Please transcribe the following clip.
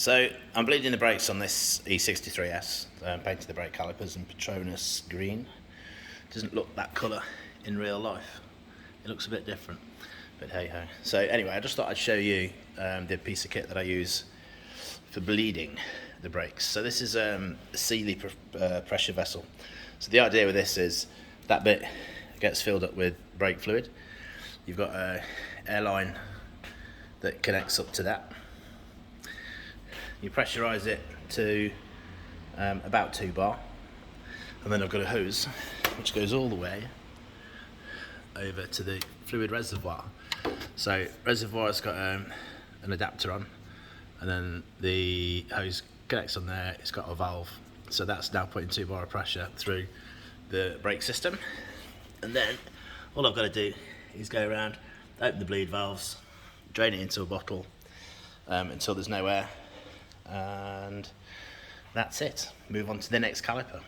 So I'm bleeding the brakes on this E63S, painted the brake calipers in Patronus green. Doesn't look that colour in real life. It looks a bit different, but hey ho. So anyway, I just thought I'd show you the piece of kit that I use for bleeding the brakes. So this is a Sealey pressure vessel. So the idea with this is that bit gets filled up with brake fluid. You've got a airline that connects up to that. You pressurise it to about 2 bar, and then I've got a hose which goes all the way over to the fluid reservoir. So reservoir's got an adapter on, and then the hose connects on there. It's got a valve, so that's now putting 2 bar of pressure through the brake system. And then all I've got to do is go around, open the bleed valves, drain it into a bottle until there's no air, and that's it. Move on to the next caliper.